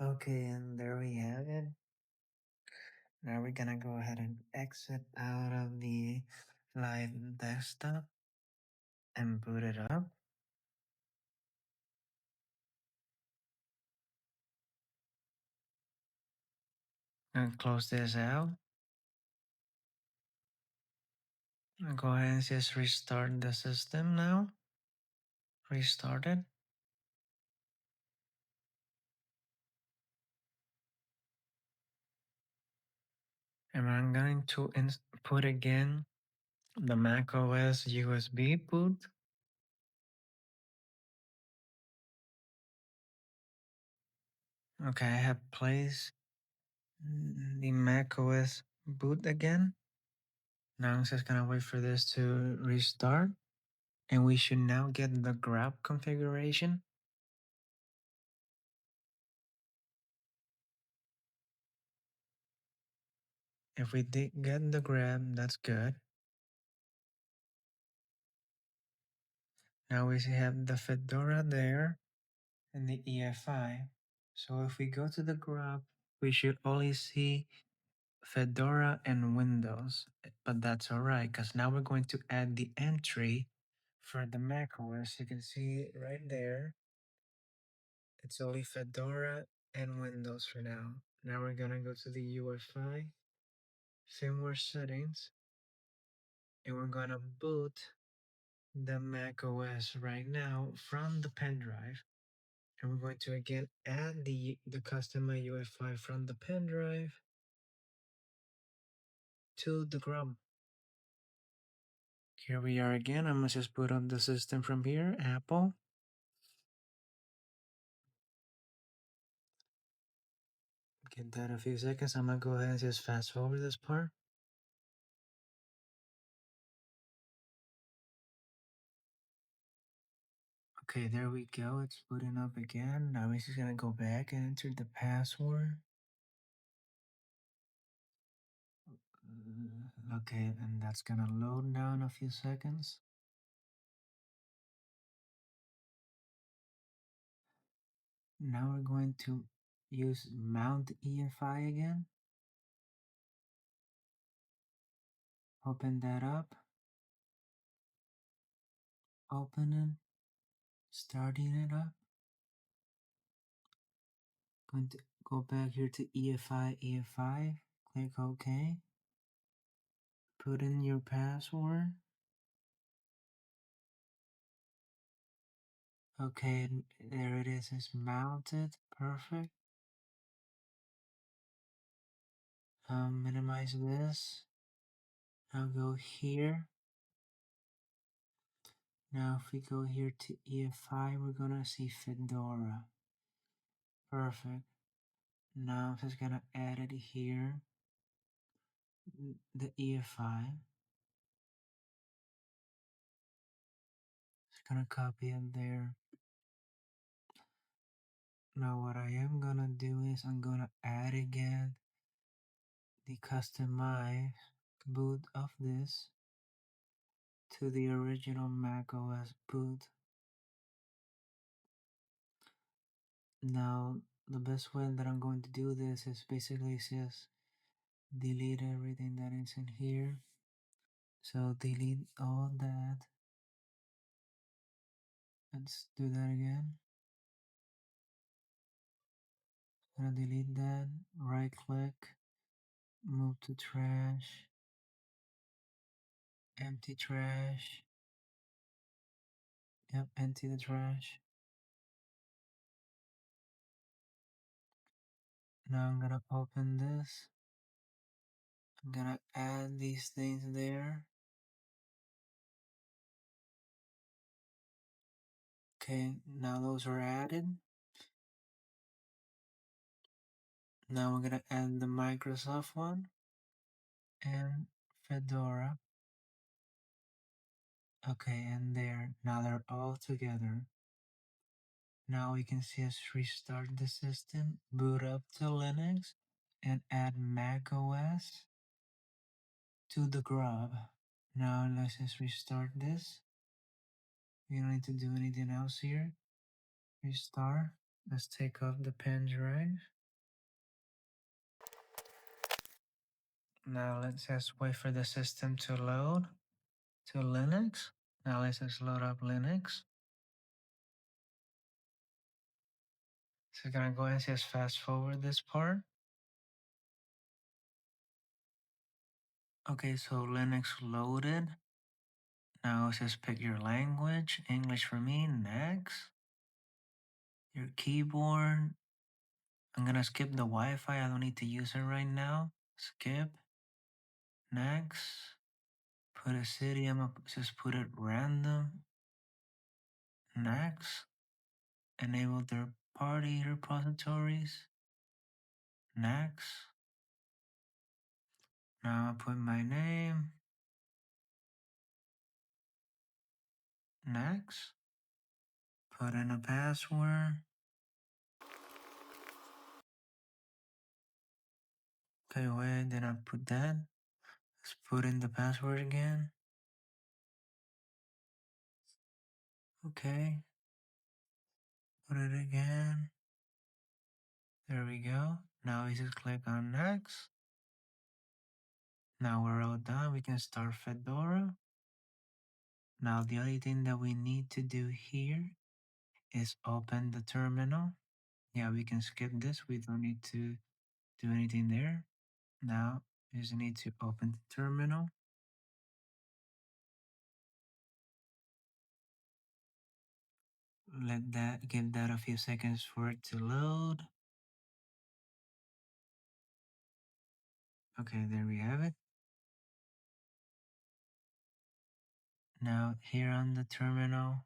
Okay, and there we have it. Now we're gonna go ahead and exit out of the live desktop and boot it up. And close this out. And go ahead and just restart the system now. Restart it. And I'm going to put again the macOS USB boot. Okay, I have placed the macOS boot again. Now I'm just gonna wait for this to restart, and we should now get the GRUB configuration. If we did get the GRUB, that's good. Now we have the Fedora there and the EFI. So if we go to the GRUB, we should only see Fedora and Windows, but that's all right because now we're going to add the entry for the macOS. You can see it right there. It's only Fedora and Windows for now. Now we're gonna go to the UEFI firmware settings, and we're gonna boot the macOS right now from the pen drive. And we're going to again add the custom UEFI from the pen drive to the GRUB. Here we are again. I'm gonna just boot up the system from here, Apple. Give that a few seconds. I'm gonna go ahead and just fast forward this part. Okay, there we go. It's booting up again. Now we're just gonna go back and enter the password. Okay, and that's gonna load down a few seconds. Now we're going to use Mount EFI again. Open that up. Open it. Starting it up. Going to go back here to EFI. Click OK. Put in your password. Okay, there it is. It's mounted. Perfect. Minimize this. Now go here. Now if we go here to EFI, we're gonna see Fedora. Perfect. Now I'm just gonna add it here. The EFI. Just gonna copy it there. Now what I am gonna do is I'm gonna add again the customize boot of this to the original macOS boot. Now the best way that I'm going to do this is basically just delete everything that is in here. So delete all that. Let's do that again. Gonna delete that. Right click, move to trash, empty trash. Yep, empty the trash. Now I'm gonna open this. I'm gonna add these things there. Okay, now those are added. Now we're gonna add the Microsoft one and Fedora. Okay, and there. Now they're all together. Now we can see us restart the system, boot up to Linux, and add macOS to the GRUB. Now let's just restart this. We don't need to do anything else here. Restart. Let's take off the pen drive. Now let's just wait for the system to load to Linux. Now let's just load up Linux. So gonna go ahead and just fast forward this part. Okay, so Linux loaded. Now just pick your language. English for me, next. Your keyboard. I'm gonna skip the Wi-Fi. I don't need to use it right now. Skip. Next. Put a city, I'm gonna just put it random. Next. Enable third party repositories. Next. Now I put my name. Next. Put in a password. Okay, wait, then I put that. Let's put in the password again. Okay. Put it again. There we go. Now we just click on next. Now we're all done. We can start Fedora. Now the only thing that we need to do here is open the terminal. Yeah, we can skip this. We don't need to do anything there. Now you just need to open the terminal. Give that a few seconds for it to load. Okay, there we have it. Now here on the terminal,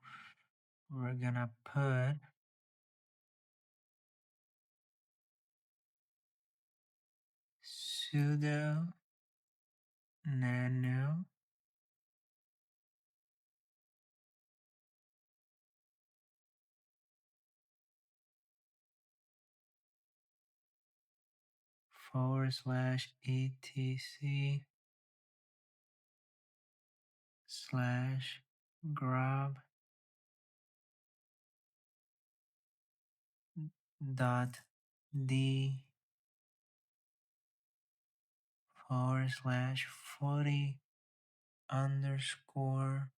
we're gonna put sudo nano /etc / grub dot d /40 underscore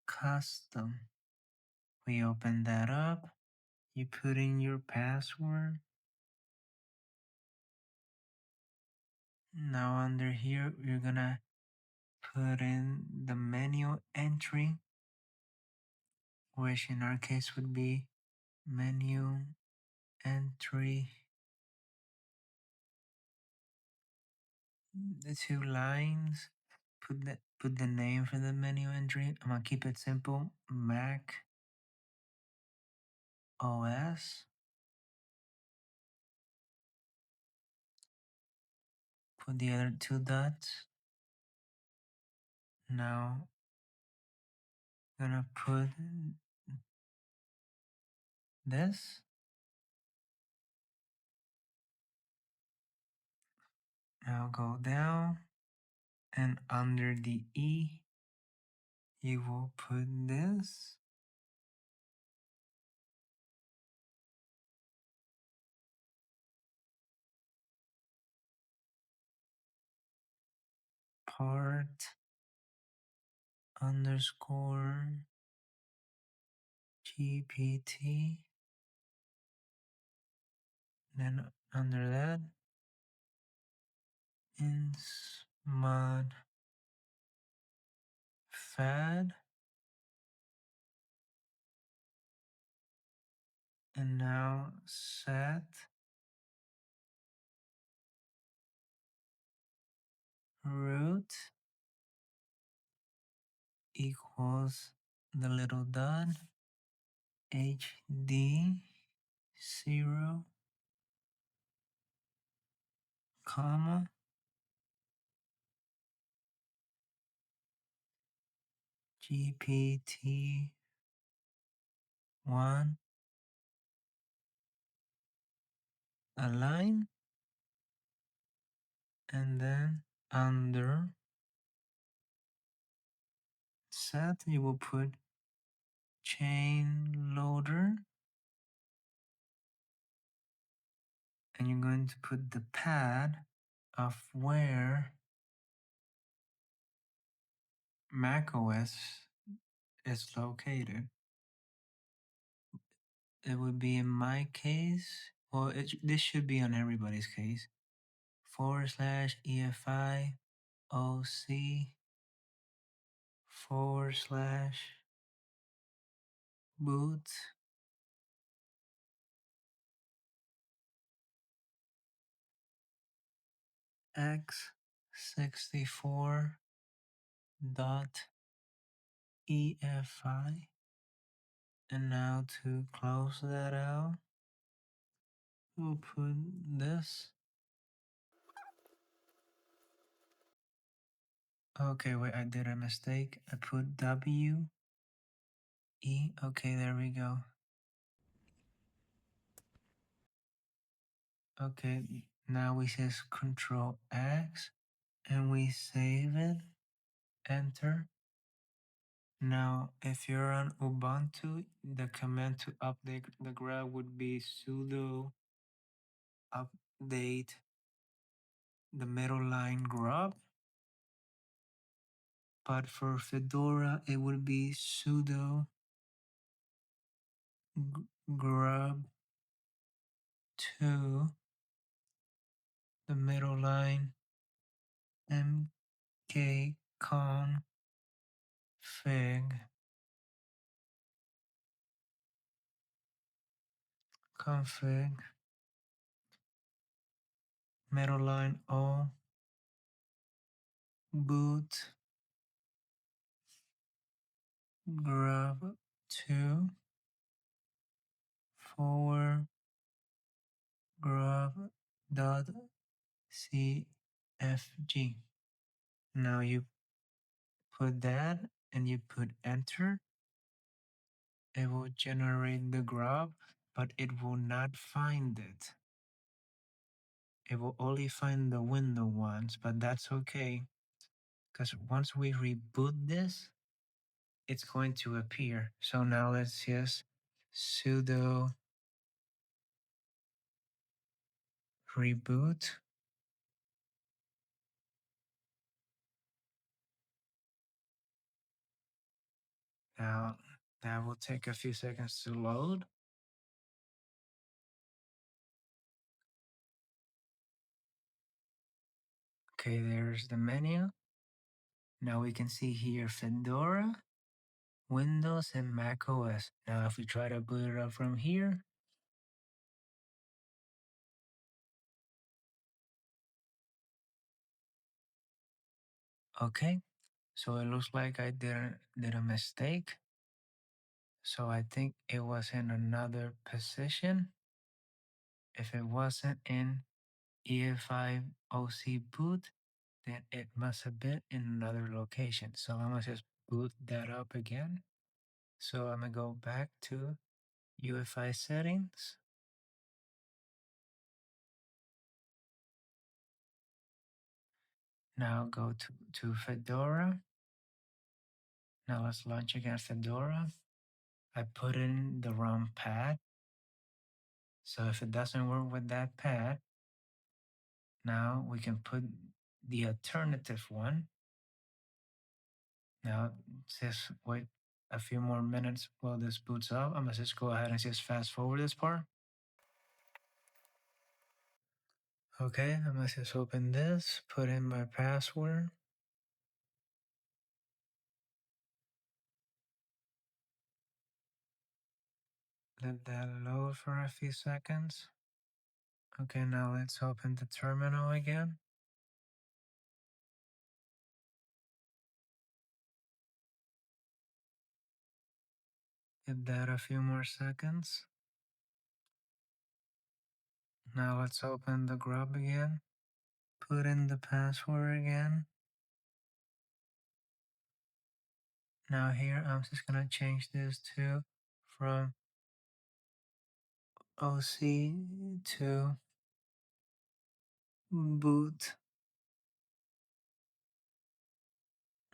custom. We open that up. You put in your password. Now under here, you're gonna put in the menu entry, which in our case would be menu entry, the 2 lines. Put the name for the menu entry. I'm gonna keep it simple. Mac OS. Put the other 2 dots. Now gonna put this. Now go down, and under the E, you will put this. Part underscore GPT. Then under that, insmod fad. And now set root equals the little dot HD 0, comma, GPT 1 align, and then under set you will put chain loader, and you're going to put the path of where macOS is located. It would be in my case, well, this should be on everybody's case, /EFI OC /boot x64 dot EFI. And now to close that out, we'll put this. Okay, wait, I did a mistake. I put W E. Okay, there we go. Okay, now we just Control X and we save it. Enter. Now, if you're on Ubuntu, the command to update the GRUB would be sudo update the middle line GRUB. But for Fedora, it would be sudo grub to the middle line mk config middle line o boot grub to forward grub dot cfg. Now you put that and you put enter. It will generate the grub, but it will not find it. It will only find the window ones, but that's okay. Because once we reboot this, it's going to appear. So now let's just sudo reboot. Now that will take a few seconds to load. Okay, there's the menu. Now we can see here Fedora, Windows, and macOS. Now if we try to boot it up from here, okay, so it looks like I did a mistake. So I think it was in another position. If it wasn't in EFI OC boot, then it must have been in another location. So I'm gonna just boot that up again. So I'm gonna go back to UEFI settings. Now go to Fedora. Now let's launch again Fedora. I put in the wrong path. So if it doesn't work with that path, now we can put the alternative one. Now just wait a few more minutes while this boots up. I'm gonna just go ahead and just fast forward this part. Okay, I'm gonna just open this, put in my password. Let that load for a few seconds. Okay, now let's open the terminal again. Give that a few more seconds. Now let's open the GRUB again. Put in the password again. Now here, I'm just gonna change this to from OC to boot.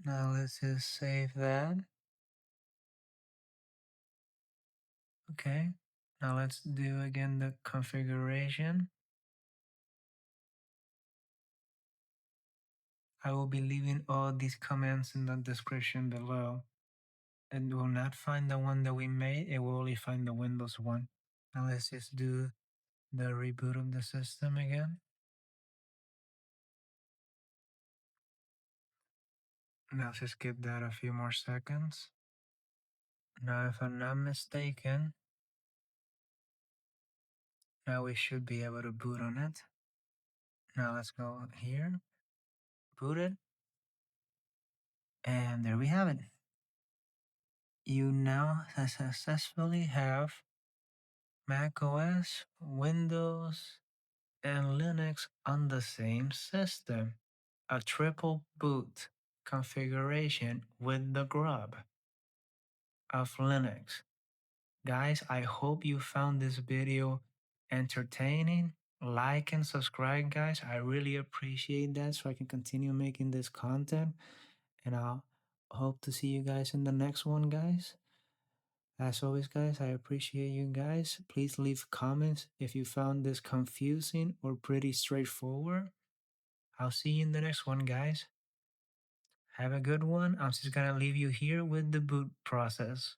Now let's just save that. Okay, now let's do again the configuration. I will be leaving all these comments in the description below. It will not find the one that we made, it will only find the Windows one. Now let's just do the reboot of the system again. Now just give that a few more seconds. Now if I'm not mistaken, now we should be able to boot on it. Now let's go here, boot it, and there we have it. You now successfully have macOS, Windows, and Linux on the same system. A triple boot configuration with the GRUB of Linux. Guys, I hope you found this video entertaining. Like and subscribe, guys. I really appreciate that so I can continue making this content. And I'll hope to see you guys in the next one, guys. As always, guys, I appreciate you guys. Please leave comments if you found this confusing or pretty straightforward. I'll see you in the next one, guys. Have a good one. I'm just gonna leave you here with the boot process.